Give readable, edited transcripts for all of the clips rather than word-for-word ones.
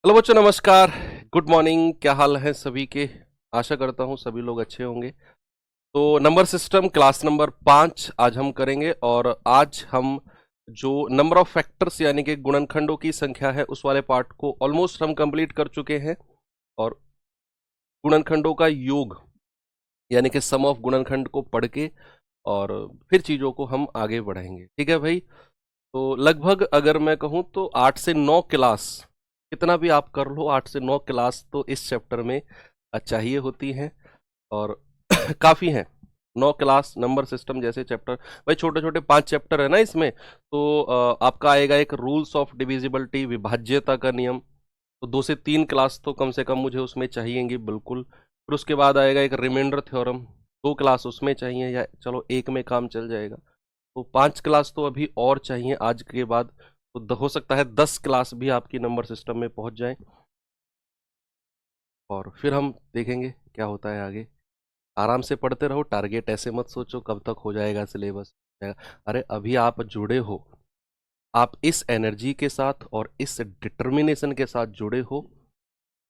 Hello बच्चों, नमस्कार। Good morning. क्या हाल है सभी के? आशा करता हूँ सभी लोग अच्छे होंगे। तो नंबर सिस्टम क्लास नंबर 5 आज हम करेंगे, और आज हम जो नंबर ऑफ फैक्टर्स यानी कि गुणनखंडों की संख्या है उस वाले पार्ट को ऑलमोस्ट हम कंप्लीट कर चुके हैं। और गुणनखंडों का योग यानी कि सम ऑफ गुणनखंड को पढ़ के और फिर चीज़ों को हम आगे बढ़ाएंगे। ठीक है भाई? तो लगभग अगर मैं कहूँ तो 8 से 9 क्लास, कितना भी आप कर लो, 8 से 9 क्लास तो इस चैप्टर में चाहिए होती हैं। और काफ़ी हैं। 9 क्लास नंबर सिस्टम जैसे चैप्टर, भाई छोटे छोटे 5 चैप्टर है ना इसमें। तो आपका आएगा एक रूल्स ऑफ डिविजिबिलिटी, विभाज्यता का नियम। तो 2 से 3 क्लास तो कम से कम मुझे उसमें चाहिएंगी बिल्कुल। फिर उसके बाद आएगा एक रिमाइंडर थ्योरम, 2 क्लास उसमें चाहिए, या चलो एक में काम चल जाएगा। तो 5 क्लास तो अभी और चाहिए आज के बाद। तो हो सकता है 10 क्लास भी आपकी नंबर सिस्टम में पहुंच जाए, और फिर हम देखेंगे क्या होता है आगे। आराम से पढ़ते रहो, टारगेट ऐसे मत सोचो कब तक हो जाएगा सिलेबस। अरे अभी आप जुड़े हो, आप इस एनर्जी के साथ और इस डिटर्मिनेशन के साथ जुड़े हो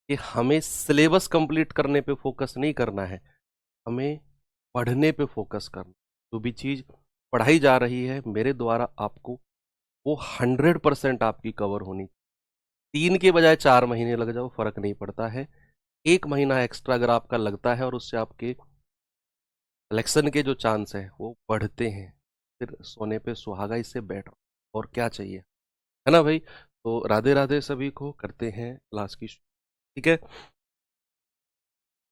कि हमें सिलेबस कंप्लीट करने पे फोकस नहीं करना है, हमें पढ़ने पे फोकस करना। जो भी चीज़ पढ़ाई जा रही है मेरे द्वारा आपको, वो 100% आपकी कवर होनी। 3 के बजाय 4 महीने लग जाओ, फर्क नहीं पड़ता है। 1 महीना एक्स्ट्रा अगर आपका लगता है और उससे आपके सिलेक्शन के जो चांस है वो बढ़ते हैं, फिर सोने पे सुहागा, इससे बेटर और क्या चाहिए, है ना भाई? तो राधे राधे सभी को, करते हैं क्लास की ठीक है?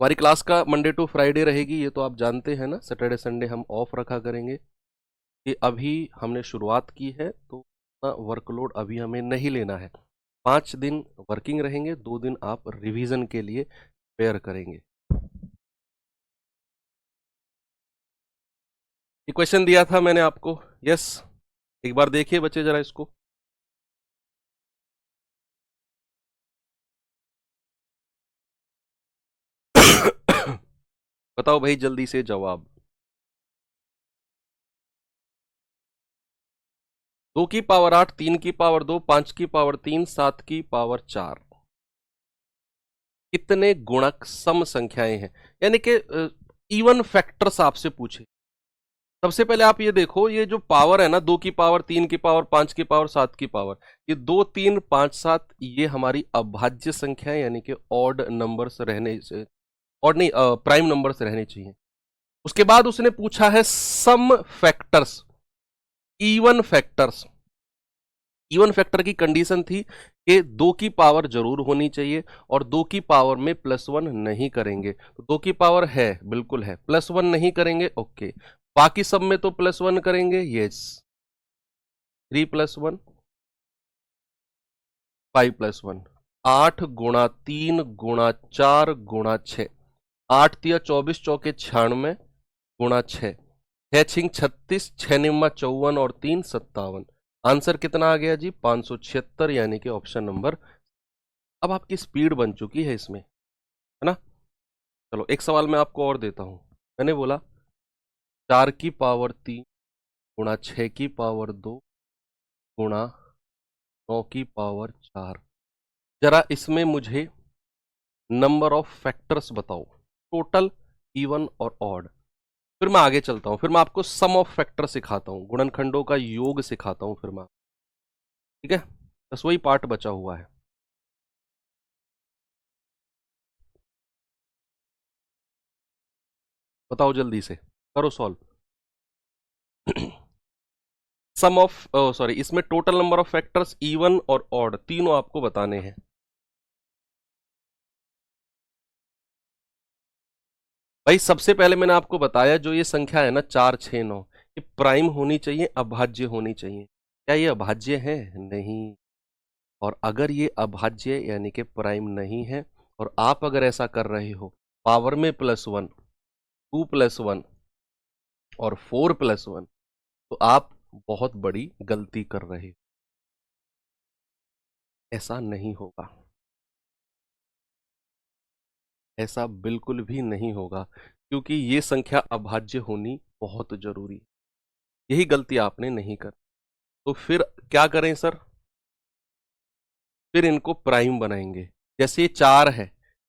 हमारी क्लास का मंडे टू फ्राइडे रहेगी, ये तो आप जानते हैं ना। सैटरडे संडे हम ऑफ रखा करेंगे। कि अभी हमने शुरुआत की है तो वर्कलोड अभी हमें नहीं लेना है। 5 दिन वर्किंग रहेंगे, 2 दिन आप रिवीजन के लिए प्रेयर करेंगे। ये क्वेश्चन दिया था मैंने आपको, यस? एक बार देखिए बच्चे जरा इसको। बताओ भाई जल्दी से जवाब। 2 की पावर 8, 3 की पावर 2, 5 की पावर 3, 7 की पावर 4। कितने गुणक सम संख्याएं हैं, यानी कि इवन फैक्टर्स आपसे पूछे। सबसे पहले आप ये देखो, ये जो पावर है ना, 2 की पावर 3 की पावर 5 की पावर 7 की पावर, ये 2 3 5 7, ये हमारी अभाज्य संख्या है, यानी कि ऑड नंबर्स रहने से, ऑड नहीं, प्राइम नंबर्स रहने चाहिए। उसके बाद उसने पूछा है sum factors, even factors. Even factor की कंडीशन थी कि 2 की पावर जरूर होनी चाहिए, और 2 की पावर में +1 नहीं करेंगे। तो 2 की पावर है, बिल्कुल है, +1 नहीं करेंगे, ओके। बाकी सब में तो +1 करेंगे, यस। 3 + 1 5 + 1, 8 × 3 × 4 × 6, 8 × 3 = 24, 24 × 4 = 96, गुणा 6, 6 × 6 = 36, 6 × 9 = 54 और 3 = 57। आंसर कितना आ गया जी? 576, यानी कि ऑप्शन नंबर। अब आपकी स्पीड बन चुकी है इसमें, है ना? चलो एक सवाल मैं आपको और देता हूं। मैंने बोला 4 की पावर 3 गुणा 6 की पावर 2 गुणा 9 की पावर 4। जरा इसमें मुझे नंबर ऑफ फैक्टर्स बताओ, टोटल, इवन और ऑड। फिर मैं आगे चलता हूं, फिर मैं आपको सम ऑफ फैक्टर सिखाता हूं, गुणनखंडों का योग सिखाता हूं फिर मैं। ठीक है? बस वही पार्ट बचा हुआ है। बताओ जल्दी से, करो सॉल्व। सम ऑफ, सॉरी, इसमें total number of factors, even और ऑड, तीनों आपको बताने हैं। भाई सबसे पहले मैंने आपको बताया, जो ये संख्या है ना 4 6 9, ये प्राइम होनी चाहिए, अभाज्य होनी चाहिए। क्या ये अभाज्य है? नहीं। और अगर ये अभाज्य यानी कि प्राइम नहीं है, और आप अगर ऐसा कर रहे हो, पावर में +1, 2 + 1 और 4 + 1, तो आप बहुत बड़ी गलती कर रहे हो। ऐसा नहीं होगा, ऐसा बिल्कुल भी नहीं होगा, क्योंकि ये संख्या अभाज्य होनी बहुत जरूरी है। यही गलती आपने नहीं कर। तो फिर क्या करें सर? फिर इनको प्राइम बनाएंगे। जैसे ये 4 है,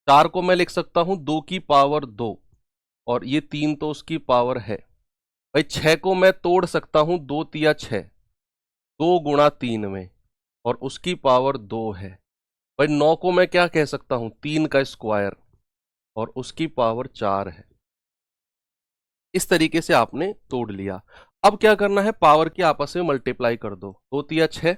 4 को मैं लिख सकता हूं 2 की पावर 2, और ये 3 तो उसकी पावर है। भाई 6 को मैं तोड़ सकता हूं 2 तिया 6, 2 गुणा 3 में, और उसकी पावर 2 है। भाई 9 को मैं क्या कह सकता हूं 3 का स्क्वायर, और उसकी पावर 4 है। इस तरीके से आपने तोड़ लिया। अब क्या करना है, पावर की आपस में मल्टीप्लाई कर दो। 2 तिया 6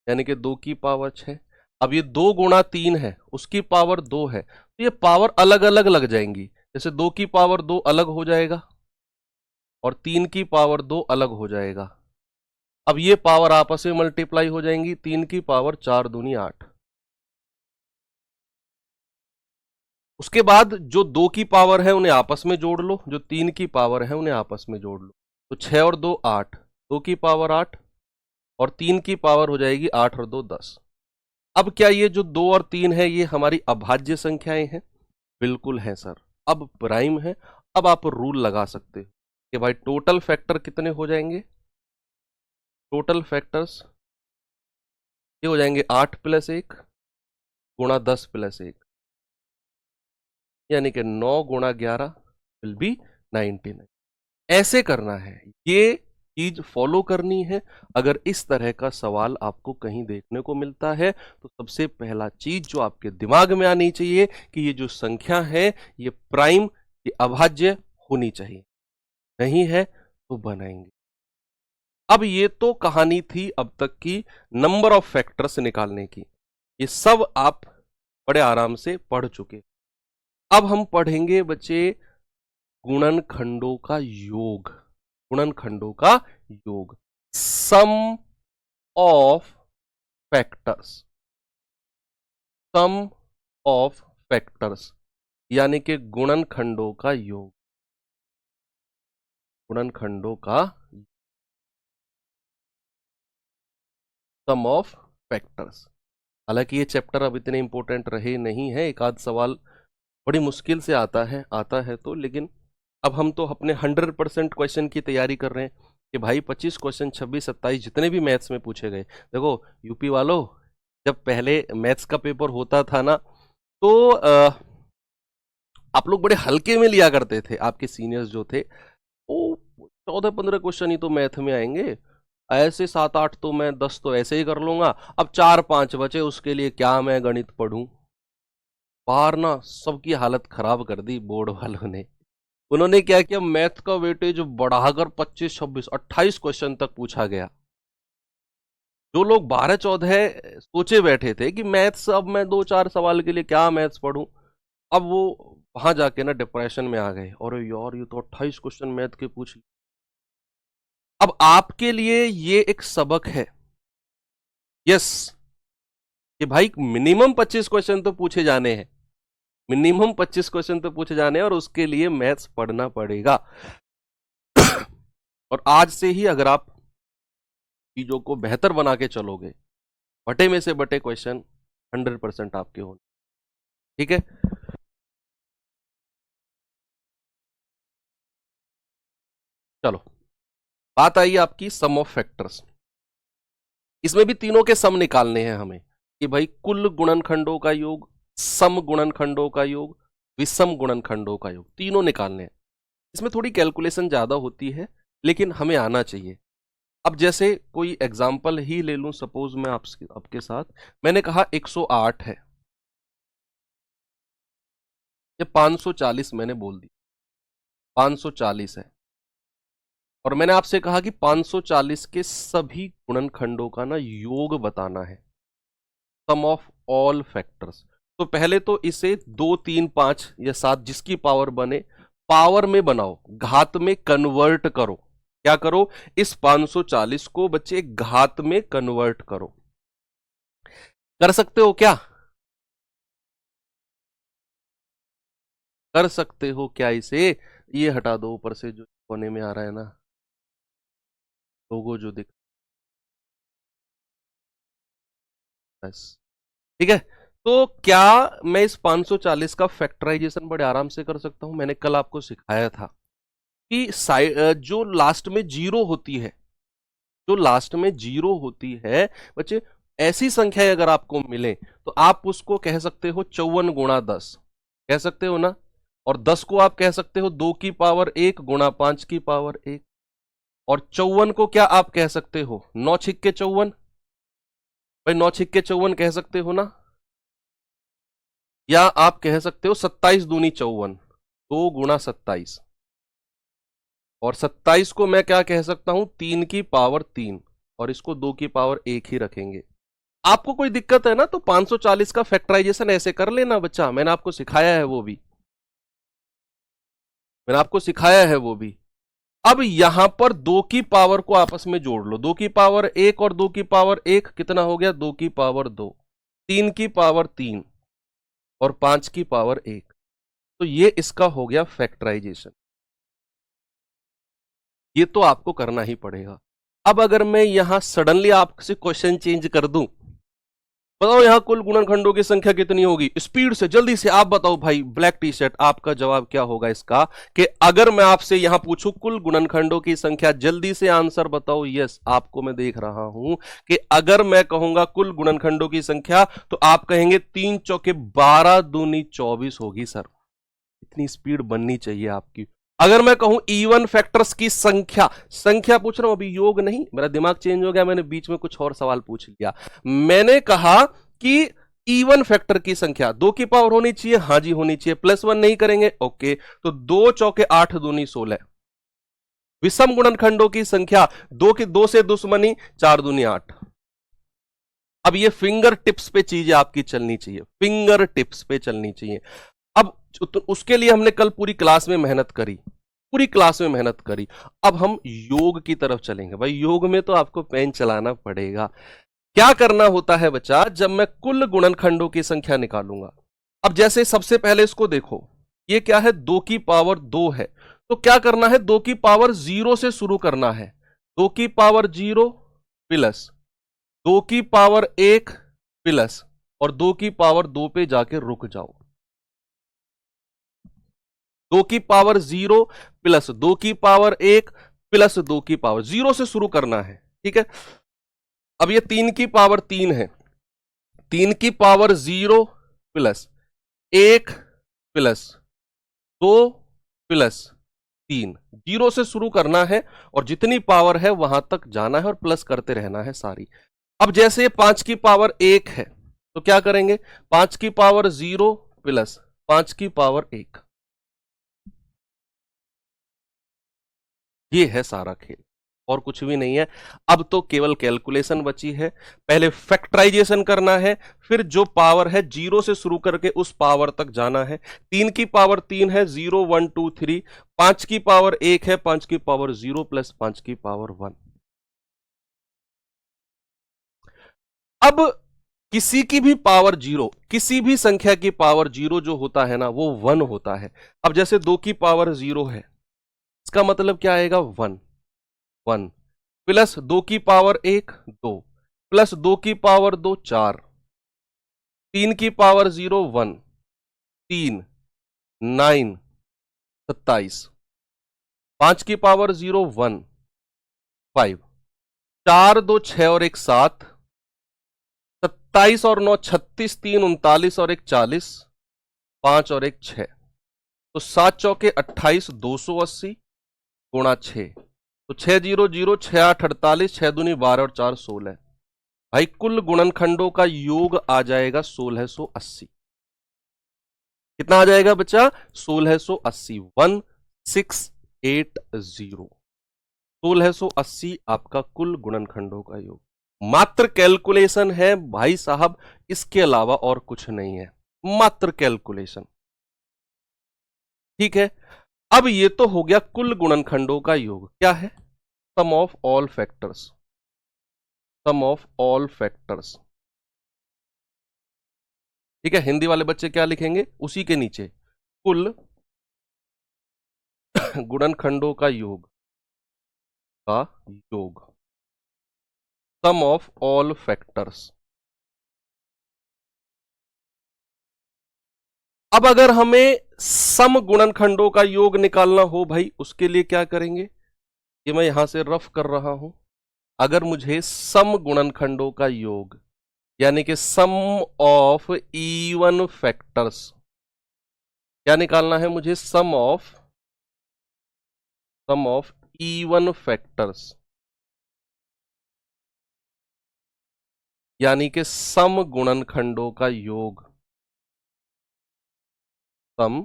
यानी कि 2 की पावर 6। अब ये 2 गुणा 3 है, उसकी पावर 2 है, तो ये पावर अलग अलग लग जाएंगी। जैसे 2 की पावर 2 अलग हो जाएगा और 3 की पावर 2 अलग हो जाएगा। अब ये पावर आपस में मल्टीप्लाई हो जाएंगी। 3 की पावर 4 दूनी 8। उसके बाद जो 2 की पावर है उन्हें आपस में जोड़ लो, जो 3 की पावर है उन्हें आपस में जोड़ लो। तो 6 और 2 8, 2 की पावर 8, और 3 की पावर हो जाएगी 8 और 2 10। अब क्या ये जो 2 और 3 है ये हमारी अभाज्य संख्याएं हैं? बिल्कुल है सर। अब प्राइम है। अब आप रूल लगा सकते हो कि भाई टोटल फैक्टर कितने हो जाएंगे। टोटल फैक्टर्स ये हो जाएंगे 8 + 1 गुणा 10 + 1, यानी कि 9 गुणा 11 विल बी 99। ऐसे करना है, ये चीज फॉलो करनी है। अगर इस तरह का सवाल आपको कहीं देखने को मिलता है तो सबसे पहला चीज जो आपके दिमाग में आनी चाहिए कि ये जो संख्या है ये प्राइम, ये अभाज्य होनी चाहिए। नहीं है तो बनाएंगे। अब ये तो कहानी थी अब तक की नंबर ऑफ फैक्टर्स निकालने की। ये सब आप बड़े आराम से पढ़ चुके। अब हम पढ़ेंगे बच्चे गुणनखंडों का योग। गुणनखंडों का योग, sum of factors. Sum of factors यानी कि गुणनखंडों का योग। गुणनखंडों का सम ऑफ फैक्टर्स। हालांकि ये चैप्टर अब इतने इंपॉर्टेंट रहे नहीं है, एक आध सवाल बड़ी मुश्किल से आता है तो, लेकिन अब हम तो अपने 100% क्वेश्चन की तैयारी कर रहे हैं कि भाई 25 क्वेश्चन 26 27 जितने भी मैथ्स में पूछे गए। देखो यूपी वालों, जब पहले मैथ्स का पेपर होता था ना तो आप लोग बड़े हल्के में लिया करते थे। आपके सीनियर्स जो थे वो 14-15 क्वेश्चन ही तो मैथ में आएंगे, ऐसे 7-8 तो मैं 10 तो ऐसे ही कर लूंगा। अब 4-5 बचे, उसके लिए क्या मैं गणित पढ़ूं। बाहर ना सबकी हालत खराब कर दी बोर्ड वालों ने। उन्होंने क्या किया, मैथ का वेटेज बढ़ाकर 25 26 28 क्वेश्चन तक पूछा गया। जो लोग 12-14 सोचे बैठे थे कि मैथ्स अब मैं 2-4 सवाल के लिए क्या मैथ्स पढ़ूं, अब वो वहां जाके ना डिप्रेशन में आ गए। और यार ये तो 28 क्वेश्चन मैथ के पूछ लिए। अब आपके लिए ये एक सबक है, यस, कि भाई मिनिमम 25 क्वेश्चन तो पूछे जाने हैं। मिनिमम 25 क्वेश्चन तो पूछे जाने हैं और उसके लिए मैथ्स पढ़ना पड़ेगा। और आज से ही अगर आप चीजों को बेहतर बना के चलोगे, बटे में से बटे क्वेश्चन 100% आपके होंगे। ठीक है, चलो बात आई आपकी सम ऑफ फैक्टर्स। इसमें भी तीनों के सम निकालने हैं हमें कि भाई कुल गुणनखंडों का योग, सम गुणनखंडों का योग, विषम गुणनखंडों का योग, तीनों निकालने हैं। इसमें थोड़ी कैलकुलेशन ज्यादा होती है लेकिन हमें आना चाहिए। अब जैसे कोई एग्जांपल ही ले लूं, सपोज मैं आपके साथ, मैंने कहा 108 है, ये 540 मैंने बोल दी 540 है, और मैंने आपसे कहा कि 540 के सभी गुणनखंडों का ना योग बताना है, सम ऑफ ऑल फैक्टर्स। तो पहले तो इसे 2 3 5 या 7 जिसकी पावर बने पावर में बनाओ, घात में कन्वर्ट करो। क्या करो, इस 540 को बच्चे घात में कन्वर्ट करो। कर सकते हो क्या? कर सकते हो क्या इसे? ये हटा दो ऊपर से जो कोने में आ रहा है ना लोगो जो दिख, बस ठीक है। तो क्या मैं इस 540 का फैक्टराइजेशन बड़े आराम से कर सकता हूं? मैंने कल आपको सिखाया था कि जो लास्ट में जीरो होती है, जो लास्ट में जीरो होती है बच्चे, ऐसी संख्या अगर आपको मिले तो आप उसको कह सकते हो 54 गुणा 10, कह सकते हो ना। और 10 को आप कह सकते हो 2 की पावर 1 गुणा 5 की पावर 1। और 54 को क्या आप कह सकते हो 9 छिक्के 54, भाई 9 छिक्के 54 कह सकते हो ना। या आप कह सकते हो 27 दूनी 54, 2 गुणा 27। और 27 को मैं क्या कह सकता हूं 3 की पावर 3, और इसको 2 की पावर 1 ही रखेंगे। आपको कोई दिक्कत है ना तो 540 का फैक्टराइजेशन ऐसे कर लेना बच्चा, मैंने आपको सिखाया है वो भी, मैंने आपको सिखाया है वो भी। अब यहां पर 2 की पावर को आपस में जोड़ लो, 2 की पावर 1 और 2 की पावर 1 कितना हो गया 2 की पावर 2, 3 की पावर 3 और 5 की पावर 1। तो ये इसका हो गया फैक्टराइजेशन। ये तो आपको करना ही पड़ेगा। अब अगर मैं यहां सडनली आपसे क्वेश्चन चेंज कर दूं, बताओ यहां कुल गुणनखंडों की संख्या कितनी होगी, स्पीड से जल्दी से आप बताओ भाई, ब्लैक टी शर्ट, आपका जवाब क्या होगा इसका, कि अगर मैं आपसे यहां पूछूं कुल गुणनखंडों की संख्या, जल्दी से आंसर बताओ। यस, आपको मैं देख रहा हूं कि अगर मैं कहूंगा कुल गुणनखंडों की संख्या तो आप कहेंगे 3 चौके 12 दूनी 24 होगी सर। इतनी स्पीड बननी चाहिए आपकी। अगर मैं कहूं इवन फैक्टर्स की संख्या, संख्या पूछ रहा हूं अभी, योग नहीं, मेरा दिमाग चेंज हो गया, मैंने बीच में कुछ और सवाल पूछ लिया। मैंने कहा कि इवन फैक्टर की संख्या 2 की पावर होनी चाहिए, हां जी होनी चाहिए, +1 नहीं करेंगे, ओके। तो 2 चौके 8 दूनी 16। विषम गुणनखंडों की संख्या 2 से दुश्मनी 4 दूनी 8। अब ये फिंगर टिप्स पे चीजें आपकी चलनी चाहिए, फिंगर टिप्स पे चलनी चाहिए। अब तो उसके लिए हमने कल पूरी क्लास में मेहनत करी, पूरी क्लास में मेहनत करी। अब हम योग की तरफ चलेंगे। भाई योग में तो आपको पेन चलाना पड़ेगा। क्या करना होता है बच्चा, जब मैं कुल गुणनखंडों की संख्या निकालूंगा, अब जैसे सबसे पहले इसको देखो, ये क्या है 2 की पावर 2 है, तो क्या करना है 2 की पावर 0 से शुरू करना है। 2 की पावर 0 प्लस 2 की पावर 1 प्लस और 2 की पावर 2 पे जाके रुक जाओ। 2 की पावर 0 प्लस 2 की पावर 1 प्लस 2 की पावर 0 से शुरू करना है, ठीक है। अब ये 3 की पावर 3 है, 3 की पावर 0 प्लस 1 प्लस 2 प्लस 3, 0 से शुरू करना है और जितनी पावर है वहां तक जाना है और प्लस करते रहना है सारी। अब जैसे 5 की पावर 1 है तो क्या करेंगे, 5 की पावर 0 प्लस 5 की पावर 1, ये है सारा खेल और कुछ भी नहीं है। अब तो केवल कैलकुलेशन बची है। पहले फैक्टराइजेशन करना है, फिर जो पावर है 0 से शुरू करके उस पावर तक जाना है। 3 की पावर 3 है, 0 1 2 3। 5 की पावर 1 है, 5 की पावर 0 प्लस 5 की पावर 1। अब किसी की भी पावर 0, किसी भी संख्या की पावर 0 जो होता है ना वो 1 होता है। अब जैसे 2 की पावर 0 है, इसका मतलब क्या आएगा 1 1 प्लस 2 की पावर 1 2 प्लस 2 की पावर 2 4, 3 की पावर 0 1 3 9 27, 5 की पावर 0 1 5, 4 2 6 और 1 7, 27 और 9 36, 3 39 और 1 40, 5 और 1 6। तो 7 चौके 28, 280 गुणा 6, तो 6 0 0 6 8 48, 6 दूनी 12 और 4 16। भाई कुल गुणनखंडों का योग आ जाएगा 1680। कितना आ जाएगा बच्चा 1680, 1680, 1680 आपका कुल गुणनखंडों का योग। मात्र कैलकुलेशन है भाई साहब, इसके अलावा और कुछ नहीं है, मात्र कैलकुलेशन, ठीक है। अब ये तो हो गया कुल गुणनखंडों का योग, क्या है sum of all factors, sum of all factors, ठीक है। हिंदी वाले बच्चे क्या लिखेंगे उसी के नीचे, कुल गुणनखंडों का योग, का योग, सम ऑफ ऑल फैक्टर्स। अब अगर हमें सम गुणनखंडों का योग निकालना हो भाई, उसके लिए क्या करेंगे, ये मैं यहां से रफ कर रहा हूं। अगर मुझे सम गुणनखंडों का योग यानी कि सम ऑफ इवन फैक्टर्स। क्या निकालना है मुझे? सम ऑफ इवन फैक्टर्स, यानी कि सम गुणनखंडों का योग। सम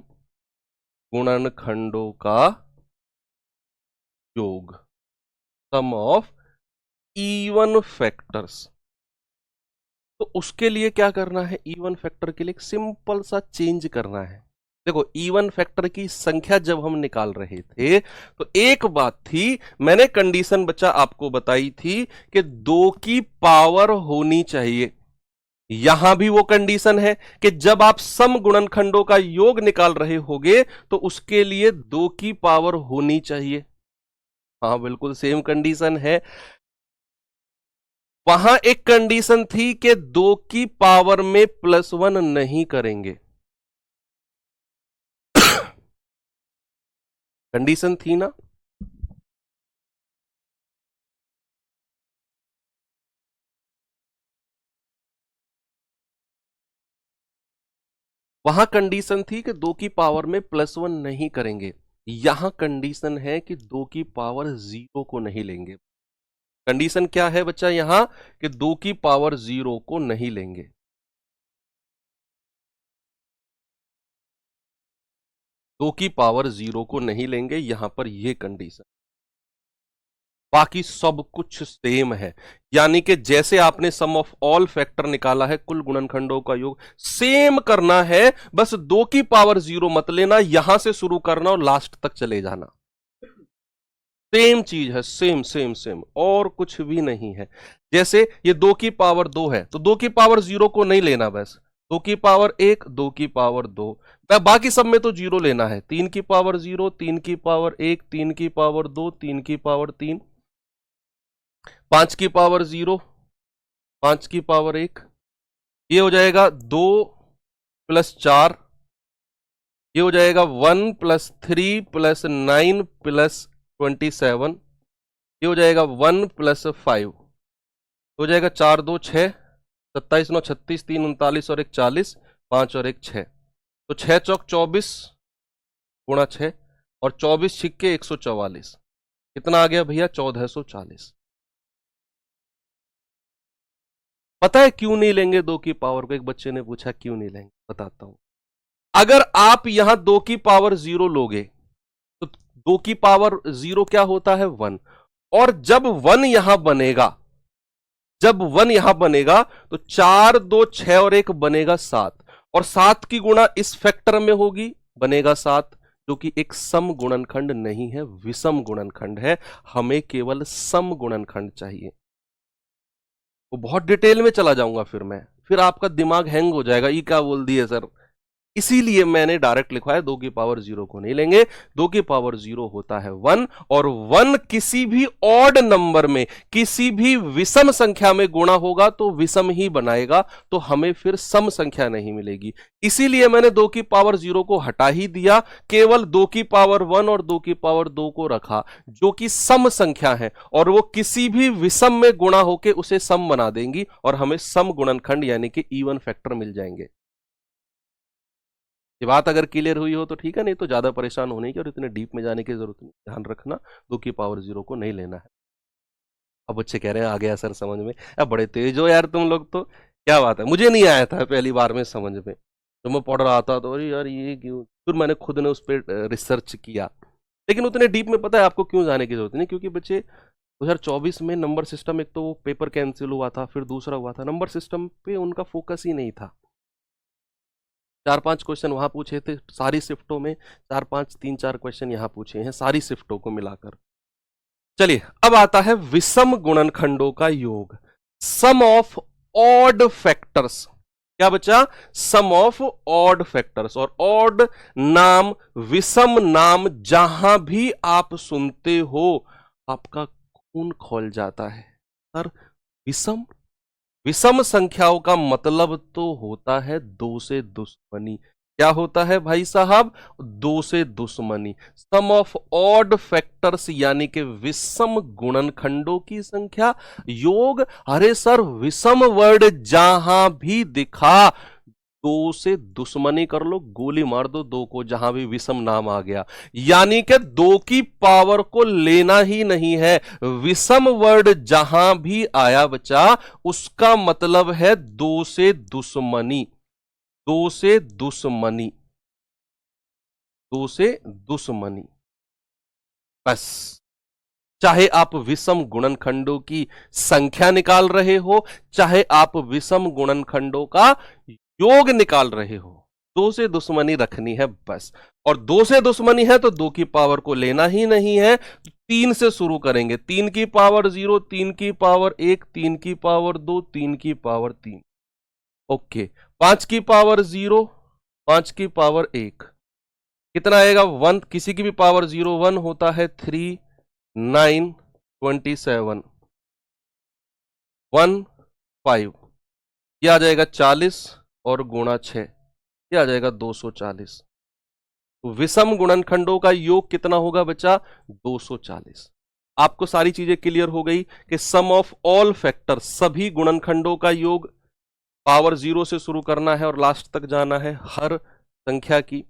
गुणनखंडों का योग, सम ऑफ इवन फैक्टर्स। तो उसके लिए क्या करना है? इवन फैक्टर के लिए एक सिंपल सा चेंज करना है। देखो, इवन फैक्टर की संख्या जब हम निकाल रहे थे तो एक बात थी, मैंने कंडीशन बच्चा आपको बताई थी कि 2 की पावर होनी चाहिए। यहां भी वो कंडीशन है कि जब आप सम गुणनखंडों का योग निकाल रहे होगे तो उसके लिए 2 की पावर होनी चाहिए। हाँ, बिल्कुल सेम कंडीशन है। वहां एक कंडीशन थी कि 2 की पावर में +1 नहीं करेंगे। कंडीशन थी ना? वहां कंडीशन थी कि 2 की पावर में +1 नहीं करेंगे। यहां कंडीशन है कि 2 की पावर 0 को नहीं लेंगे। कंडीशन क्या है बच्चा यहां? कि 2 की पावर 0 को नहीं लेंगे। 2 की पावर 0 को नहीं लेंगे, यहां पर यह कंडीशन। बाकी सब कुछ सेम है। यानी कि जैसे आपने सम ऑफ ऑल फैक्टर निकाला है, कुल गुणनखंडों का योग सेम करना है। बस 2 की पावर 0 मत लेना, यहां से शुरू करना और लास्ट तक चले जाना। सेम चीज है, सेम सेम सेम, और कुछ भी नहीं है। जैसे ये 2 की पावर 2 है तो 2 की पावर 0 को नहीं लेना, बस 2 की पावर 1, 2 की पावर 2, बाकी सब में तो 0 लेना है। 3 की पावर 0, 3 की पावर 1, 3 की पावर 2, 3 की पावर 3, 5 की पावर 0, 5 की पावर 1, ये हो जाएगा 2 + 4, ये हो जाएगा 1 + 3 + 9 + 27, ये हो जाएगा 1 + 5, हो जाएगा 4 2 6, 27 9 36, 3 39 और 1 40, 5 और 1 6, तो 6 चौक 24 गुणा 6 और 24 छिक्के 144, कितना आ गया भैया? 1440। पता है क्यों नहीं लेंगे 2 की पावर को? एक बच्चे ने पूछा क्यों नहीं लेंगे, बताता हूं। अगर आप यहां 2 की पावर 0 लोगे तो 2 की पावर 0 क्या होता है? 1, और जब 1 यहां बनेगा, जब 1 यहां बनेगा तो 4 2 6 और 1 बनेगा 7, और 7 की गुणा इस फैक्टर में होगी, बनेगा 7, जो कि एक सम गुणनखंड नहीं है, विषम गुणनखंड है। हमें केवल सम गुणनखंड चाहिए। वो बहुत डिटेल में चला जाऊंगा फिर आपका दिमाग हैंग हो जाएगा, ये क्या बोल दिए सर। इसीलिए मैंने डायरेक्ट लिखा है 2 की पावर 0 को नहीं लेंगे। 2 की पावर 0 होता है 1, और 1 किसी भी ऑड नंबर में, किसी भी विषम संख्या में गुणा होगा तो विषम ही बनाएगा, तो हमें फिर सम संख्या नहीं मिलेगी। इसीलिए मैंने 2 की पावर 0 को हटा ही दिया, केवल 2 की पावर 1 और 2 की पावर 2 को रखा, जो कि सम संख्या है, और वो किसी भी विषम में गुणा होकर उसे सम बना देंगी और हमें सम गुणनखंड यानी कि इवन फैक्टर मिल जाएंगे। ये बात अगर क्लियर हुई हो तो ठीक है, नहीं तो ज्यादा परेशान होने की और इतने डीप में जाने की जरूरत नहीं। ध्यान रखना, 2 की पावर 0 को नहीं लेना है। अब बच्चे कह रहे हैं आ गया सर समझ में। अब बड़े तेज हो यार तुम लोग तो, क्या बात है। मुझे नहीं आया था पहली बार में समझ में, तो मैं पढ़ रहा था तो अरे यार ये क्यों, फिर मैंने खुद ने उस पर रिसर्च किया। लेकिन उतने डीप में पता है आपको क्यों जाने की जरूरत नहीं, क्योंकि बच्चे 2024 में नंबर सिस्टम, एक तो वो पेपर कैंसिल हुआ था, फिर दूसरा हुआ था, नंबर सिस्टम पे उनका फोकस ही नहीं था। 4-5 क्वेश्चन वहां पूछे थे सारी शिफ्टों में, 4-5 3-4 क्वेश्चन यहां पूछे हैं सारी शिफ्टों को मिलाकर। चलिए अब आता है विषम गुणनखंडों का योग, सम ऑफ ऑड फैक्टर्स। क्या बचा? सम ऑफ ऑड फैक्टर्स। और ऑड नाम, विषम नाम जहां भी आप सुनते हो आपका खून खौल जाता है। सर विषम, विषम संख्याओं का मतलब तो होता है 2 से दुश्मनी। क्या होता है भाई साहब? दो से दुश्मनी। सम ऑफ ऑड फैक्टर्स यानी कि विषम गुणनखंडों की संख्या। योग, अरे सर विषम वर्ड जहां भी दिखा दो से दुश्मनी कर लो, गोली मार दो दो को, जहां भी विषम नाम आ गया, यानी कि दो की पावर को लेना ही नहीं है। विषम वर्ड जहां भी आया बच्चा, उसका मतलब है दो से दुश्मनी, दो से दुश्मनी, दो से दुश्मनी। बस, चाहे आप विषम गुणनखंडों की संख्या निकाल रहे हो, चाहे आप विषम गुणनखंडों का योग निकाल रहे हो, दो से दुश्मनी रखनी है बस। और दो से दुश्मनी है तो दो की पावर को लेना ही नहीं है, तो तीन से शुरू करेंगे। तीन की पावर 0, तीन की पावर 1, तीन की पावर 2, तीन की पावर 3। ओके, 5 की पावर 0, 5 की पावर 1 कितना आएगा? 1। किसी की भी पावर 0, 1 होता है 3, 9, 27, 1, 5, यह आ जाएगा 40 और गुणा 6, यह आ जाएगा 240। तो विषम गुणनखंडों का योग कितना होगा बच्चा? 240। आपको सारी चीजें क्लियर हो गई कि सम ऑफ ऑल फैक्टर, सभी गुणनखंडों का योग पावर 0 से शुरू करना है और लास्ट तक जाना है हर संख्या की।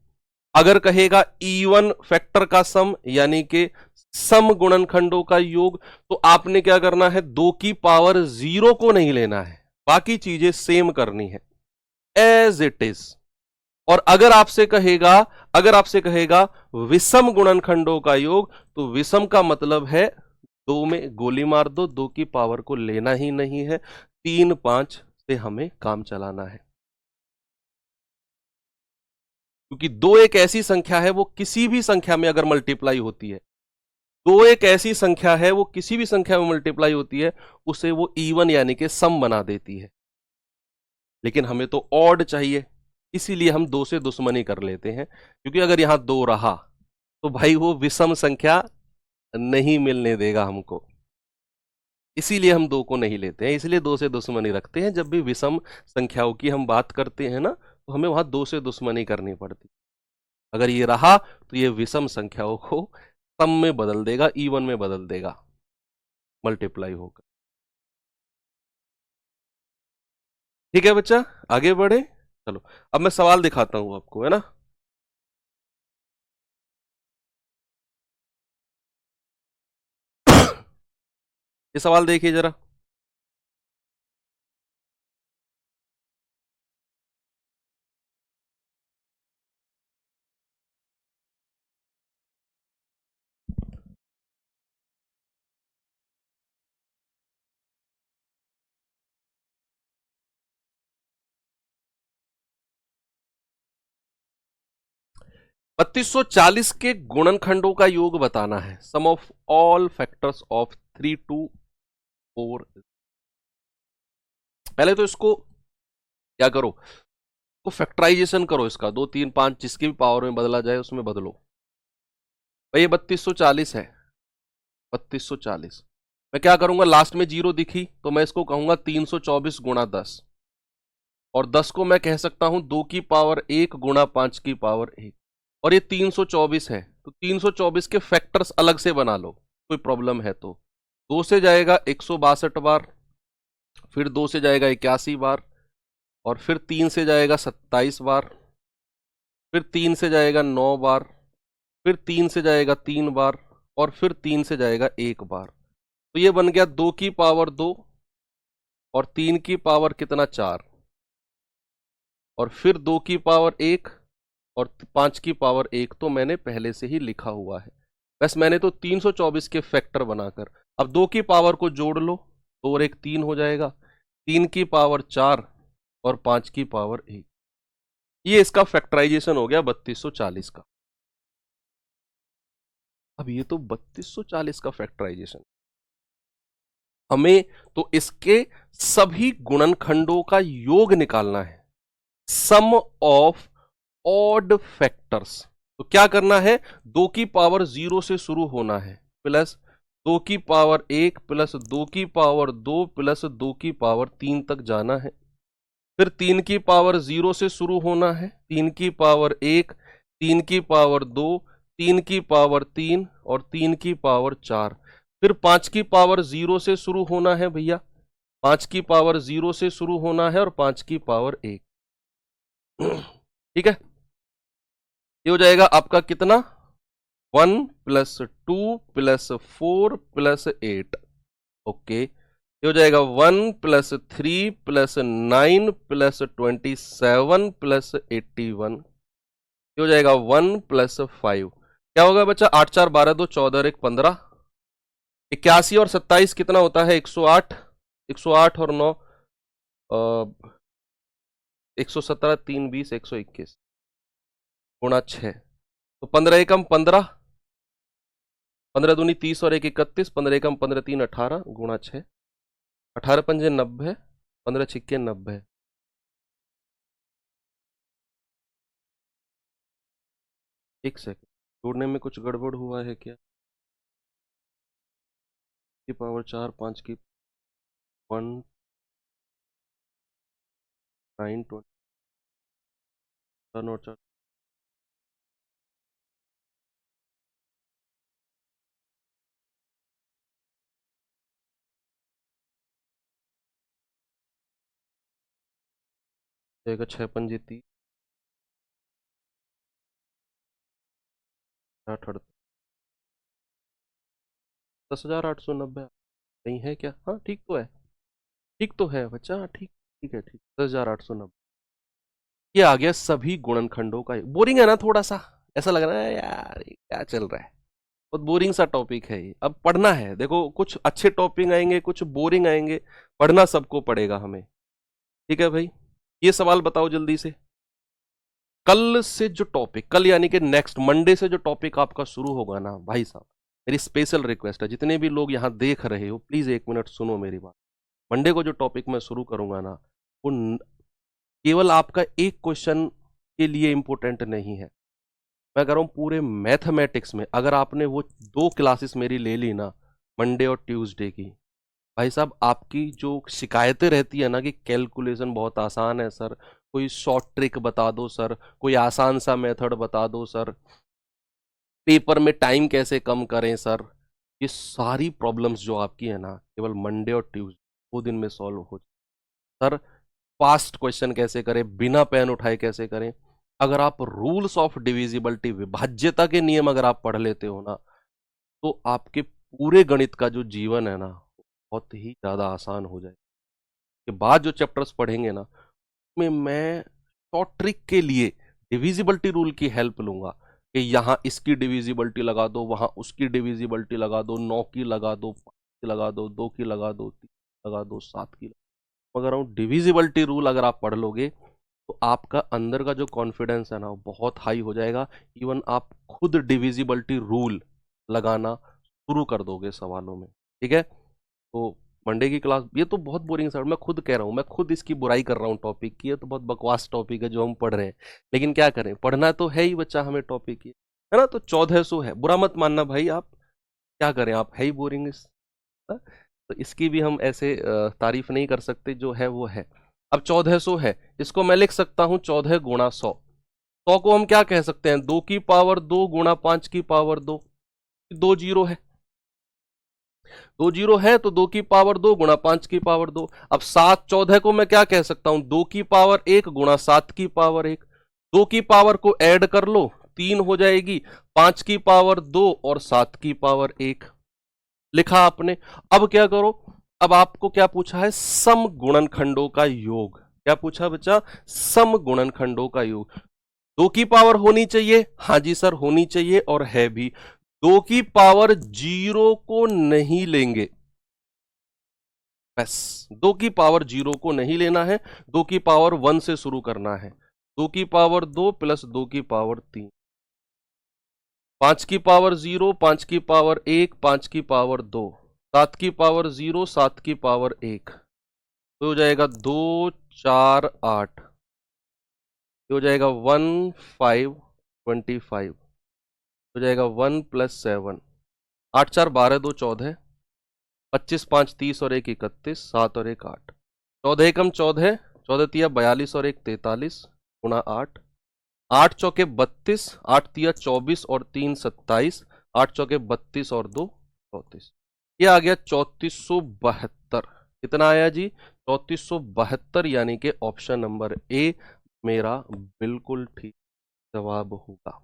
अगर कहेगा इवन फैक्टर का सम यानी कि सम गुणनखंडों का योग, तो आपने क्या करना है? 2 की पावर 0 को नहीं लेना है, बाकी चीजें सेम करनी है एज इट इज। और अगर आपसे कहेगा विषम गुणनखंडों का योग, तो विषम का मतलब है दो में गोली मार दो, दो की पावर को लेना ही नहीं है, 3, 5 से हमें काम चलाना है। क्योंकि दो एक ऐसी संख्या है, वो किसी भी संख्या में अगर मल्टीप्लाई होती है, दो एक ऐसी संख्या है वो किसी भी संख्या में मल्टीप्लाई होती है, उसे वो इवन यानी कि सम बना देती है। लेकिन हमें तो ऑड चाहिए, इसीलिए हम दो से दुश्मनी कर लेते हैं। क्योंकि अगर यहां दो रहा तो भाई वो विषम संख्या नहीं मिलने देगा हमको, इसीलिए हम दो को नहीं लेते हैं, इसलिए दो से दुश्मनी रखते हैं। जब भी विषम संख्याओं की हम बात करते हैं ना, तो हमें वहां दो से दुश्मनी करनी पड़ती। अगर ये रहा तो ये विषम संख्याओं को सम में बदल देगा, इवन में बदल देगा, मल्टीप्लाई होकर। ठीक है बच्चा, आगे बढ़े। चलो अब मैं सवाल दिखाता हूं आपको, है ना। ये सवाल देखिए जरा। बत्तीस सौ चालीस के गुणनखंडों का योग बताना है। Sum of all factors of 3, 2, 4। पहले तो इसको क्या करो, तो फैक्टराइजेशन करो इसका, 2, 3, 5 जिसकी भी पावर में बदला जाए उसमें बदलो। भाई ये 3240 है, 3240। मैं क्या करूंगा, लास्ट में 0 दिखी तो मैं इसको कहूंगा 324 गुणा 10, और 10 को मैं कह सकता हूं 2 की पावर 1 गुणा 5 की पावर 1। और ये 324 है, तो 324 के फैक्टर्स अलग से बना लो, कोई प्रॉब्लम है तो। 2 से जाएगा 162 बार, फिर 2 से जाएगा 81 बार, और फिर 3 से जाएगा 27 बार, फिर 3 से जाएगा 9 बार, फिर 3 से जाएगा 3 बार, और फिर 3 से जाएगा 1 बार। तो ये बन गया 2 की पावर 2 और 3 की पावर कितना 4, और फिर 2 की पावर 1 और 5 की पावर 1 तो मैंने पहले से ही लिखा हुआ है। बस मैंने तो 324 के फैक्टर बनाकर, अब 2 की पावर को जोड़ लो, 2 और 1 3 हो जाएगा, 3 की पावर 4 और 5 की पावर 1। ये इसका फैक्टराइजेशन हो गया 3240 का। अब ये तो 3240 का फैक्टराइजेशन, हमें तो इसके सभी गुणनखंडों का योग निकालना है, सम ऑफ ऑड फैक्टर्स। तो क्या करना है, 2 की पावर 0 से शुरू होना है, प्लस 2 की पावर 1 प्लस 2 की पावर 2 प्लस 2 की पावर 3 तक जाना है। फिर 3 की पावर 0 से शुरू होना है, 3 की पावर 1, 3 की पावर 2, 3 की पावर 3 और 3 की पावर 4। फिर 5 की पावर 0 से शुरू होना है भैया, 5 की पावर 0 से शुरू होना है और 5 की पावर 1। ठीक है, ये हो जाएगा आपका कितना, 1 + 2 + 4 + 8। ओके, ये हो जाएगा 1 + 3 + 9 + 27 + 81। ये हो जाएगा 1 + 5। क्या होगा बच्चा, 8 4 12 2 14 1 15। 81 और 27 कितना होता है, 108। 108 और 9 117, 3 20 121 गुणा 6, तो 15 एकम 15, 15 दूनी 30 और 1 31, 15 एकम 15 3 18 गुणा 6, 18 पंजे 90, 15 छिक्के 90। एक सेकंड, जोड़ने में कुछ गड़बड़ हुआ है क्या, की पावर 4 5 की 1 9 20 और 4 जाएगा, 6 पंजे 30, 8 18, 10,890। नहीं है क्या, हाँ ठीक तो है, ठीक तो है बच्चा, ठीक, ठीक है, ठीक, 10,890। ये आ गया सभी गुणनखंडों का। बोरिंग है ना थोड़ा सा, ऐसा लग रहा है यार ये क्या चल रहा है, बहुत बोरिंग सा टॉपिक है ये। अब पढ़ना है, देखो कुछ अच्छे टॉपिक आएंगे, कुछ बोरिंग आएंगे, पढ़ना सबको पड़ेगा हमें। ठीक है भाई, ये सवाल बताओ जल्दी से। कल से जो टॉपिक, कल यानी कि नेक्स्ट मंडे से जो टॉपिक आपका शुरू होगा ना भाई साहब, मेरी स्पेशल रिक्वेस्ट है, जितने भी लोग यहाँ देख रहे हो प्लीज 1 मिनट सुनो मेरी बात। मंडे को जो टॉपिक मैं शुरू करूंगा ना, वो केवल आपका एक क्वेश्चन के लिए इंपॉर्टेंट नहीं है। मैं कह रहा हूं पूरे मैथमेटिक्स में, अगर आपने वो 2 क्लासेस मेरी ले ली ना, मंडे और ट्यूसडे की, भाई साहब आपकी जो शिकायतें रहती है ना कि कैलकुलेशन बहुत आसान है सर, कोई शॉर्ट ट्रिक बता दो सर, कोई आसान सा मेथड बता दो सर, पेपर में टाइम कैसे कम करें सर, ये सारी प्रॉब्लम्स जो आपकी है ना, केवल मंडे और ट्यूसडे 2 दिन में सॉल्व हो। सर फास्ट क्वेश्चन कैसे करें, बिना पेन उठाए कैसे करें, अगर आप रूल्स ऑफ डिविजिबिलिटी, विभाज्यता के नियम अगर आप पढ़ लेते हो ना, तो आपके पूरे गणित का जो जीवन है ना बहुत ही ज्यादा आसान हो जाए। के बाद जो चैप्टर्स पढ़ेंगे ना, में मैं शॉर्ट ट्रिक के लिए डिविजिबिलिटी रूल की हेल्प लूंगा कि यहाँ इसकी डिविजिबिलिटी लगा दो, वहां उसकी डिविजिबिलिटी लगा दो, 9 की लगा दो, 5 की लगा दो, 2 की लगा दो, 3 की लगा दो, 7 की लगा दो। डिविजिबिलिटी रूल अगर आप पढ़ लोगे तो आपका अंदर का जो कॉन्फिडेंस है ना वो बहुत हाई हो जाएगा। इवन आप खुद डिविजिबिलिटी रूल लगाना शुरू कर दोगे सवालों में। ठीक है, तो मंडे की क्लास, ये तो बहुत बोरिंग सर, मैं खुद कह रहा हूँ, मैं खुद इसकी बुराई कर रहा हूँ टॉपिक की, ये तो बहुत बकवास टॉपिक है जो हम पढ़ रहे हैं, लेकिन क्या करें, पढ़ना तो है ही बच्चा हमें टॉपिक की, है ना। तो 1400 है, बुरा मत मानना भाई, आप क्या करें, आप है ही बोरिंग इस, तो इसकी भी हम ऐसे तारीफ नहीं कर सकते, जो है वो है। अब 1400 है, इसको मैं लिख सकता हूं 14 गुणा 100। 100 को हम क्या कह सकते हैं, 2 की पावर 2 गुणा 5 की पावर 2, 2 जीरो है, 2 जीरो है तो 2 की पावर 2 गुणा 5 की पावर 2। अब 7 14 को मैं क्या कह सकता हूं, 2 की पावर 1 गुणा 7 की पावर 1। 2 की पावर को ऐड कर लो, 3 हो जाएगी, 5 की पावर 2 और 7 की पावर 1 लिखा आपने। अब क्या करो, अब आपको क्या पूछा है, सम गुणनखंडों का योग। क्या पूछा बच्चा, सम गुणनखंडों का योग। 2 की पावर होनी चाहिए, हाँ जी सर होनी चाहिए और है भी। 2 की पावर 0 को नहीं लेंगे, बस 2 की पावर 0 को नहीं लेना है, 2 की पावर 1 से शुरू करना है। 2 की पावर 2 प्लस 2 की पावर 3, 5 की पावर 0, 5 की पावर 1, 5 की पावर 2, 7 की पावर 0, 7 की पावर 1, तो हो जाएगा 2 4 8, हो जाएगा 1 5 25, हो जाएगा 1 + 7, 8 4 12 2 14, 25 5 30 और 1 31, 7 और 1 8, 14 एकम 14, 14 तिया 42 और 1 43 गुणा 8, 8 चौके 32, 8 तिया 24 और 3 27, 8 चौके 32 और 2 34। ये आ गया 3472। कितना आया जी? 3472, यानी कि ऑप्शन नंबर ए मेरा बिल्कुल ठीक जवाब होगा।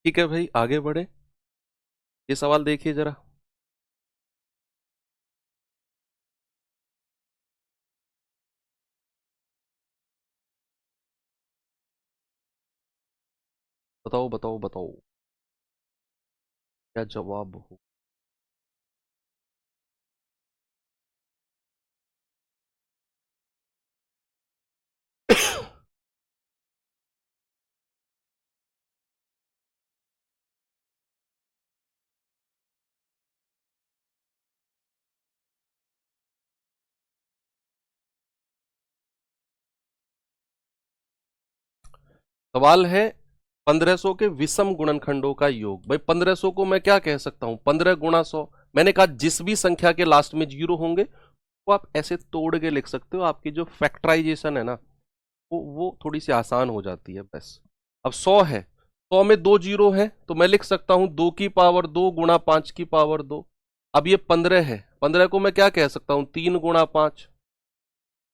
ठीक है भाई, आगे बढ़े। ये सवाल देखिए जरा। बताओ बताओ बताओ, क्या जवाब हो? सवाल है 1500 के विषम गुणनखंडों का योग। भाई 1500 को मैं क्या कह सकता हूं? 15 गुणा 100। मैंने कहा जिस भी संख्या के लास्ट में जीरो होंगे वो आप ऐसे तोड़ के लिख सकते हो। आपकी जो फैक्टराइजेशन है ना, वो थोड़ी सी आसान हो जाती है बस। अब 100 है, 100 में 2 जीरो है, तो मैं लिख सकता हूं 2 की पावर 2 गुणा 5 की पावर 2। अब ये 15 है, 15 को मैं क्या कह सकता हूं? 3 गुणा 5,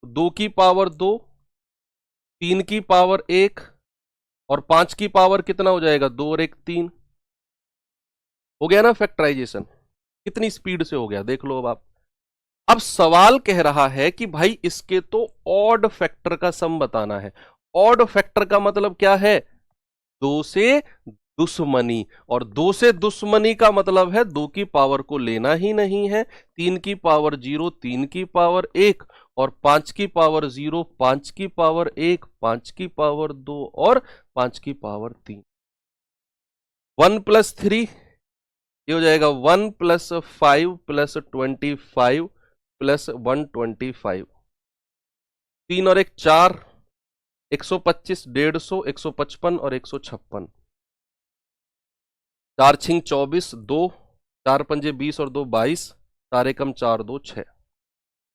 2 की पावर 2, 3 की पावर 1 और 5 की पावर कितना हो जाएगा? 2 और 1 3। हो गया ना फैक्टराइजेशन? कितनी स्पीड से हो गया देख लो अब आप। अब सवाल कह रहा है कि भाई इसके तो ऑड फैक्टर का सम बताना है। ऑड फैक्टर का मतलब क्या है? दो से दुश्मनी, और दो से दुश्मनी का मतलब है दो की पावर को लेना ही नहीं है। 3 की पावर 0, 3 की पावर 1 और 5 की पावर 0, 5 की पावर 1, 5 की पावर 2 और 5 की पावर 3। 1 प्लस 3 ये हो जाएगा 1 प्लस 5 प्लस 25 प्लस 125। 3 और 1 4, 125, 150, 155 और 156। 4 छिंग 24, 2, 4 पंजे 20 और 2 22, 4 एकम 4 2 6।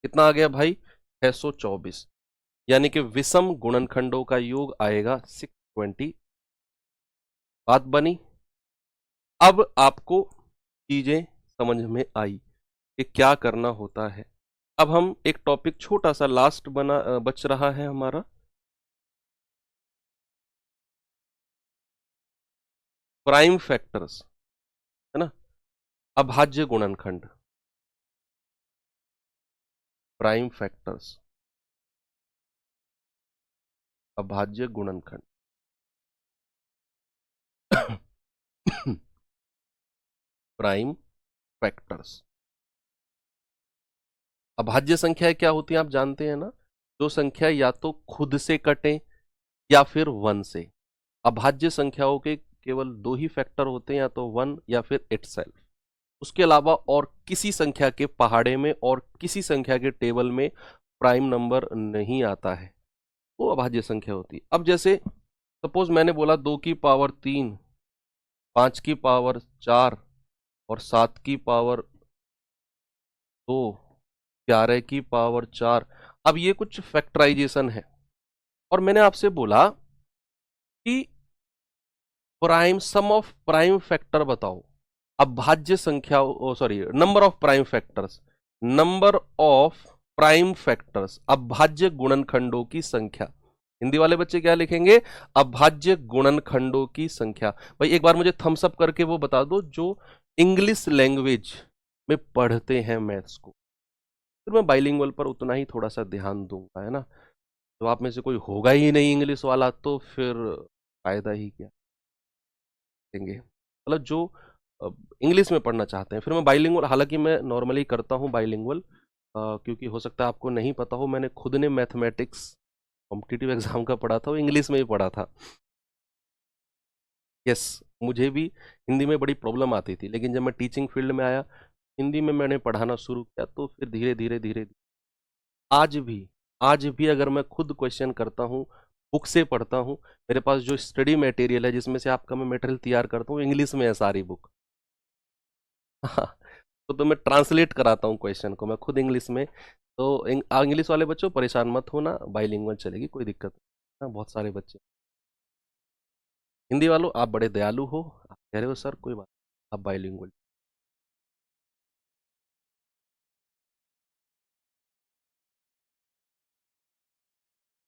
कितना आ गया भाई? 624। यानी कि विषम गुणनखंडों का योग आएगा 620। बात बनी। अब आपको चीजें समझ में आई कि क्या करना होता है। अब हम एक टॉपिक छोटा सा लास्ट बच रहा है हमारा, प्राइम फैक्टर्स, है ना? अभाज्य गुणनखंड, प्राइम फैक्टर्स, अभाज्य गुणनखंड। Prime factors. अभाज्य संख्याएं क्या होती हैं आप जानते हैं ना? जो संख्या या तो खुद से कटे या फिर वन से। अभाज्य संख्याओं के केवल दो ही फैक्टर होते हैं, या तो वन या फिर इटसेल्फ। उसके अलावा और किसी संख्या के पहाड़े में और किसी संख्या के टेबल में प्राइम नंबर नहीं आता है, वो अभाज्य संख्या होती है। अब जैसे सपोज मैंने बोला 2 की पावर 3, 5 की पावर 4 और 7 की पावर 2, 11 की पावर 4। अब ये कुछ फैक्टराइजेशन है और मैंने आपसे बोला कि prime sum of prime factor बताओ। अभाज्य संख्या, sorry, number of prime factors, number of prime factors, अभाज्य गुणनखंडों की संख्या। हिंदी वाले बच्चे क्या लिखेंगे? अभाज्य गुणनखंडों की संख्या। भाई एक बार मुझे थम्स अप करके वो बता दो जो इंग्लिश लैंग्वेज में पढ़ते हैं मैथ्स को। फिर मैं बाइलिंगुअल पर उतना ही थोड़ा सा ध्यान दूंगा, है ना? तो आप में से कोई होगा ही नहीं इंग्लिश वाला तो फिर फायदा ही क्या देंगे। मतलब जो इंग्लिश में पढ़ना चाहते हैं, फिर मैं बाइलिंगुअल, हालांकि मैं नॉर्मली करता हूँ बाइलिंगुअल, क्योंकि हो सकता है आपको नहीं पता हो, मैंने खुद ने मैथमेटिक्स कॉम्पिटिटिव एग्जाम का पढ़ा था, वो इंग्लिश में ही पढ़ा था। यस, मुझे भी हिंदी में बड़ी प्रॉब्लम आती थी, लेकिन जब मैं टीचिंग फील्ड में आया, हिंदी में मैंने पढ़ाना शुरू किया, तो फिर धीरे धीरे धीरे आज भी अगर मैं खुद क्वेश्चन करता हूँ बुक से पढ़ता हूँ। मेरे पास जो स्टडी मटेरियल है जिसमें से आपका मैं मटेरियल तैयार करता हूँ, इंग्लिश में है सारी बुक। हाँ, तो मैं ट्रांसलेट कराता हूँ क्वेश्चन को मैं खुद इंग्लिश में। तो इंग्लिश वाले बच्चों परेशान मत होना, बाइलिंगुअल चलेगी, कोई दिक्कत नहीं। हाँ, बहुत सारे बच्चे। हिंदी वालों आप बड़े दयालु हो, आप कह रहे हो सर कोई बात नहीं, आप बाइलिंगुअल।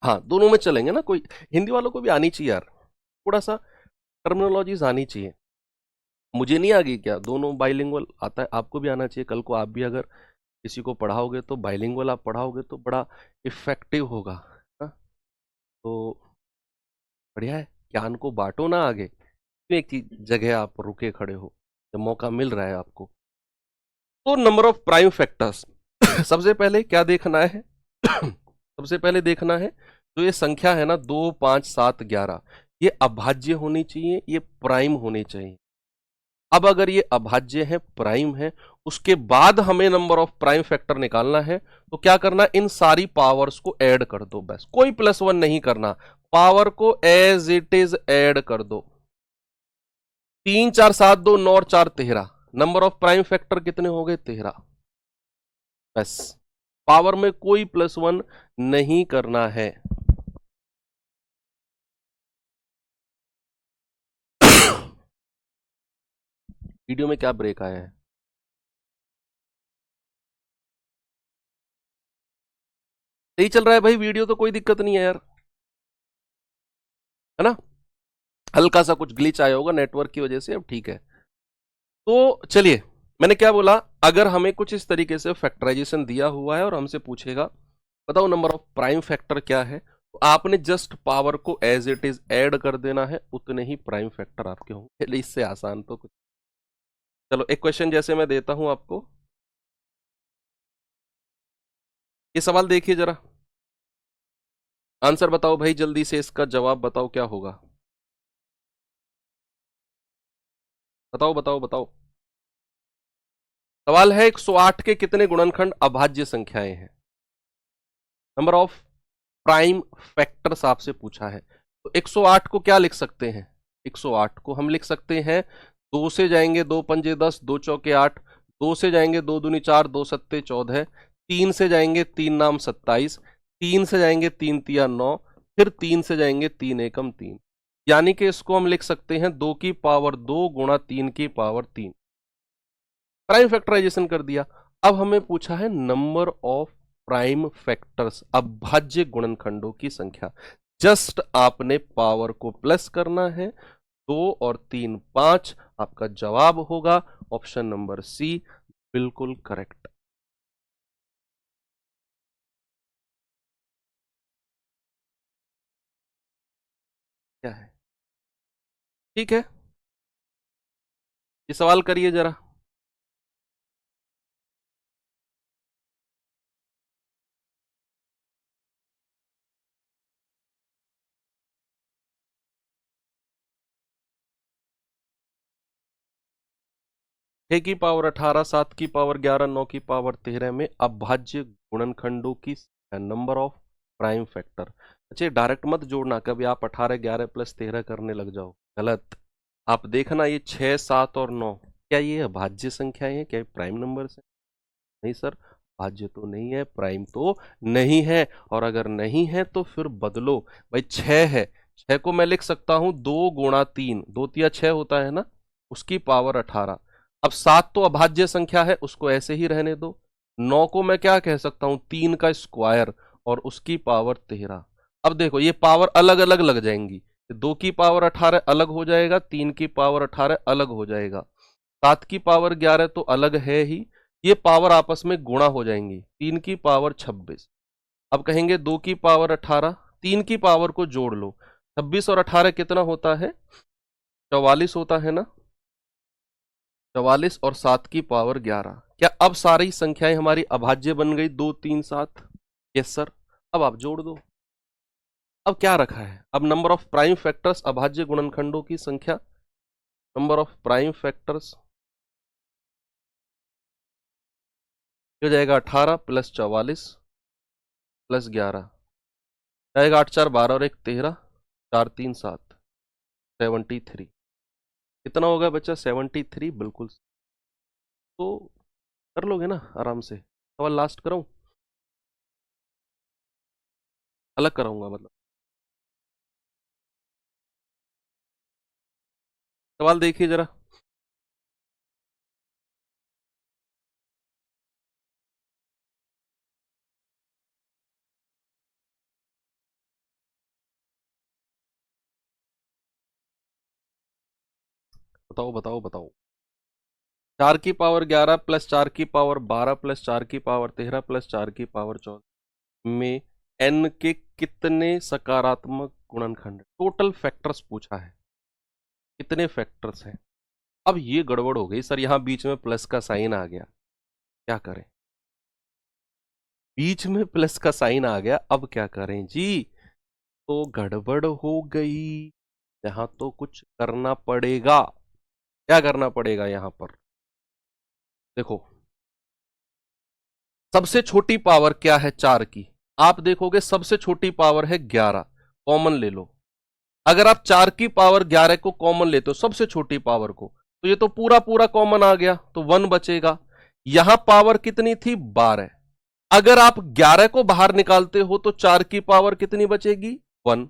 हाँ, दोनों में चलेंगे ना, कोई हिंदी वालों को भी आनी चाहिए यार, थोड़ा सा टर्मिनोलॉजीज आनी चाहिए। मुझे नहीं आ गई क्या, दोनों बाइलिंगुअल आता है, आपको भी आना चाहिए। कल को आप भी अगर किसी को पढ़ाओगे तो बाइलिंगुअल आप पढ़ाओगे तो बड़ा इफेक्टिव होगा। हाँ, तो बढ़िया है, ज्ञान को बांटो ना आगे। क्यों एक चीज जगह आप रुके खड़े हो जब मौका मिल रहा है आपको। तो नंबर ऑफ प्राइम फैक्टर्स सबसे पहले क्या देखना है? सबसे पहले देखना है जो ये संख्या है ना, 2 5 7 11, ये अभाज्य होनी चाहिए, ये प्राइम होनी चाहिए। अब अगर ये अभाज्य है, प्राइम है, उसके बाद हमें नंबर ऑफ प्राइम फैक्टर निकालना है, तो क्या करना, इन सारी पावर्स को ऐड कर दो, बस कोई +1 नहीं करना, पावर को एज इट इज ऐड कर दो। 3 4 7 2 9 और 4 13, नंबर ऑफ प्राइम फैक्टर कितने हो गए, 13। बस पावर में कोई +1 नहीं करना है। वीडियो में क्या ब्रेक आया है? सही चल रहा है भाई वीडियो, तो कोई दिक्कत नहीं है यार, है ना। हल्का सा कुछ ग्लिच आया होगा नेटवर्क की वजह से, अब ठीक है। तो चलिए, मैंने क्या बोला, अगर हमें कुछ इस तरीके से फैक्टराइजेशन दिया हुआ है और हमसे पूछेगा बताओ नंबर ऑफ प्राइम फैक्टर क्या है, तो आपने जस्ट पावर को एज इट इज ऐड कर देना है, उतने ही प्राइम फैक्टर आपके होंगे। चलिए, इससे आसान तो कुछ। चलो एक क्वेश्चन जैसे मैं देता हूं आपको, ये सवाल देखिए जरा, आंसर बताओ भाई जल्दी से, इसका जवाब बताओ क्या होगा। बताओ बताओ बताओ। सवाल है 108 के कितने गुणनखंड अभाज्य संख्याएं हैं। नंबर ऑफ प्राइम फैक्टर्स आपसे पूछा है, तो 108 को क्या लिख सकते हैं, 108 को हम लिख सकते हैं, 2 से जाएंगे 2 पंजे 10, 2 चौके 8, 2 से जाएंगे 2 दूनी 4, 2 सत्ते 14, 3 से जाएंगे 3 नाम 27, 3 से जाएंगे 3 तिया 9, फिर 3 से जाएंगे 3 एकम 3, यानी कि इसको हम लिख सकते हैं 2 की पावर 2 गुणा 3 की पावर 3। प्राइम फैक्टराइजेशन कर दिया। अब हमें पूछा है नंबर ऑफ प्राइम फैक्टर्स, अभाज्य गुणनखंडों की संख्या। जस्ट आपने पावर को प्लस करना है, 2 और 3 5, आपका जवाब होगा ऑप्शन नंबर सी, बिल्कुल करेक्ट। क्या है, ठीक है, ये सवाल करिए जरा। छह की पावर 18, 7 की पावर 11, 9 की पावर 13 में अभाज्य गुणनखंडों की नंबर ऑफ प्राइम फैक्टर। अच्छा, डायरेक्ट मत जोड़ना, कभी आप 18 11 + 13 करने लग जाओ, गलत। आप देखना, ये 6 7 और 9, क्या ये अभाज्य संख्याएं हैं, क्या ये प्राइम नंबर है? नहीं सर, भाज्य तो नहीं है, प्राइम तो नहीं है, और अगर नहीं है तो फिर बदलो। भाई 6 है, 6 को मैं लिख सकता हूं 2 गुणा 3, 2 तिया 6 होता है ना, उसकी पावर 18। अब 7 तो अभाज्य संख्या है, उसको ऐसे ही रहने दो। 9 को मैं क्या कह सकता हूं, 3 का स्क्वायर और उसकी पावर 13। अब देखो ये पावर अलग अलग लग जाएंगी, 2 की पावर 18 अलग हो जाएगा, 3 की पावर 18 अलग हो जाएगा, 7 की पावर 11 तो अलग है ही, ये पावर आपस में गुणा हो जाएंगी, 3 की पावर 26। अब कहेंगे 2 की पावर 18, 3 की पावर को जोड़ लो, 26 और 18 कितना होता है, 44 होता है ना, 44 और 7 की पावर 11। क्या अब सारी संख्याएं हमारी अभाज्य बन गई, 2 3 7? Yes sir. अब आप जोड़ दो। अब क्या रखा है, अब नंबर ऑफ प्राइम फैक्टर्स अभाज्य गुणनखंडों की संख्या, नंबर ऑफ प्राइम फैक्टर्स हो जाएगा 18 + 44 + 11, जाएगा 8 4 12 और 1 13, 4 3 7, 73। कितना होगा बच्चा? 73, बिल्कुल। तो कर लोगे ना आराम से। सवाल लास्ट कराऊं? अलग कराऊंगा मतलब। सवाल देखिए जरा। बताओ बताओ बताओ। 4 की पावर 11 प्लस 4 की पावर 12 प्लस 4 की पावर 13 प्लस 4 की पावर 14 में n के कितने सकारात्मक गुणनखंड? टोटल फैक्टर्स पूछा है, कितने फैक्टर्स हैं। अब ये गड़बड़ हो गई सर, यहां बीच में प्लस का साइन आ गया, क्या करें? बीच में प्लस का साइन आ गया, अब क्या करें जी? तो गड़बड़ हो गई। यहां तो कुछ करना पड़ेगा। क्या करना पड़ेगा यहां पर? देखो, सबसे छोटी पावर क्या है 4 की? आप देखोगे सबसे छोटी पावर है 11, कॉमन ले लो। अगर आप 4 की पावर 11 को कॉमन लेते हो, सबसे छोटी पावर को, तो ये तो पूरा पूरा कॉमन आ गया, तो 1 बचेगा। यहां पावर कितनी थी? 12। अगर आप 11 को बाहर निकालते हो तो 4 की पावर कितनी बचेगी? 1।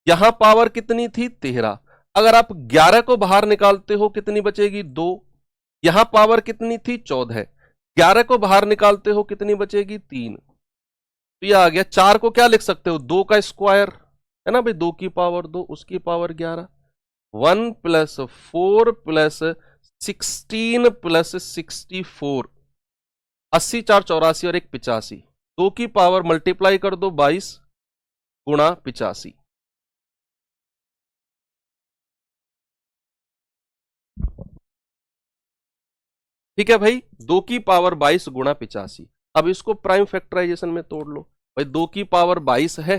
यहां पावर कितनी थी? 13। अगर आप 11 को बाहर निकालते हो कितनी बचेगी? 2। यहां पावर कितनी थी? 14। 11 को बाहर निकालते हो कितनी बचेगी? 3। तो ये आ गया। 4 को क्या लिख सकते हो? 2 का स्क्वायर, है ना भाई? 2 की पावर 2, उसकी पावर 11। 1 प्लस 4 प्लस 16 प्लस 64, 80 4 84 और 1 85। 2 की पावर मल्टीप्लाई कर दो, 22 गुणा 85। ठीक है भाई, 2 की पावर 22 गुणा 85। अब इसको प्राइम फैक्टराइजेशन में तोड़ लो। भाई 2 की पावर 22 है,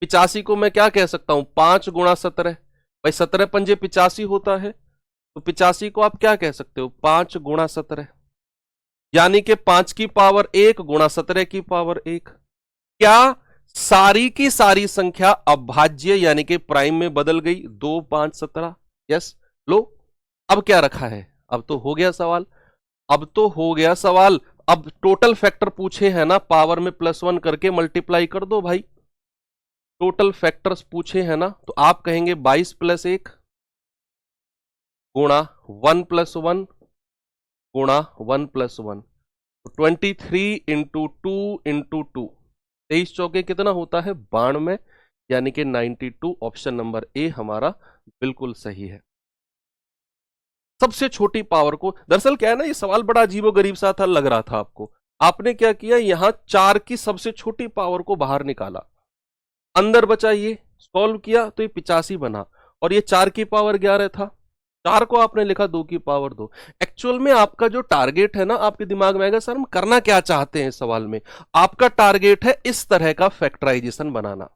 85 को मैं क्या कह सकता हूं? 5 गुणा 17। भाई 17 पंजे 85 होता है, तो 85 को आप क्या कह सकते हो? 5 गुणा 17, यानी कि 5 की पावर 1 गुणा 17 की पावर 1। क्या सारी की सारी संख्या अभाज्य यानी कि प्राइम में बदल गई? 2 5 17। यस। लो, अब क्या रखा है? अब तो हो गया सवाल। अब तो हो गया सवाल। अब टोटल फैक्टर पूछे हैं ना, पावर में +1 करके मल्टीप्लाई कर दो भाई। टोटल फैक्टर्स पूछे हैं ना, तो आप कहेंगे 22 + 1 गुणा 1 + 1 गुणा 1 + 1, 23 इंटू 2 इंटू 2, 23 चौके कितना होता है? 92, यानी कि 92। ऑप्शन नंबर ए हमारा बिल्कुल सही है। सबसे छोटी पावर को, दरअसल क्या है ना, ये सवाल बड़ा अजीबो गरीब सा था, लग रहा था आपको। आपने क्या किया? यहां 4 की सबसे छोटी पावर को बाहर निकाला, अंदर बचा, ये सॉल्व किया तो ये 85 बना, और ये 4 की पावर 11 था। 4 को आपने लिखा 2 की पावर 2। एक्चुअल में आपका जो टारगेट है ना, आपके दिमाग में आएगा सर हम करना क्या चाहते हैं इस सवाल में। आपका टारगेट है इस तरह का फैक्टराइजेशन बनाना,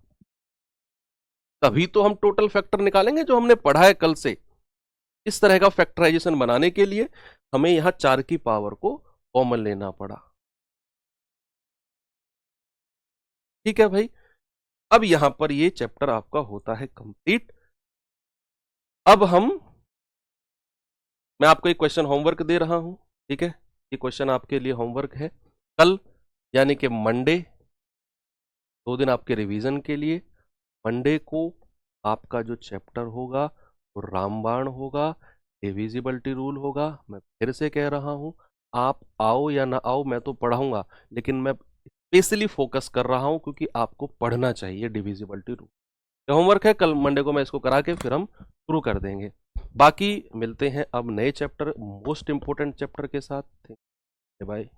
तभी तो हम टोटल फैक्टर निकालेंगे जो हमने पढ़ा है कल से। इस तरह का फैक्टराइजेशन बनाने के लिए हमें यहां 4 की पावर को कॉमन लेना पड़ा। ठीक है भाई, अब यहां पर ये चैप्टर आपका होता है कंप्लीट। अब मैं आपको एक क्वेश्चन होमवर्क दे रहा हूं, ठीक है? ये क्वेश्चन आपके लिए होमवर्क है। कल यानी कि मंडे, 2 दिन आपके रिवीजन के लिए। मंडे को आपका जो चैप्टर होगा वो रामबाण होगा, डिविजिबिलिटी रूल होगा। मैं फिर से कह रहा हूं, आप आओ या ना आओ मैं तो पढ़ाऊंगा, लेकिन मैं स्पेशली फोकस कर रहा हूं क्योंकि आपको पढ़ना चाहिए डिविजिबिलिटी रूल। होमवर्क है, कल मंडे को मैं इसको करा के फिर हम शुरू कर देंगे। बाकी मिलते हैं अब नए चैप्टर, मोस्ट इंपोर्टेंट चैप्टर के साथ। बाय।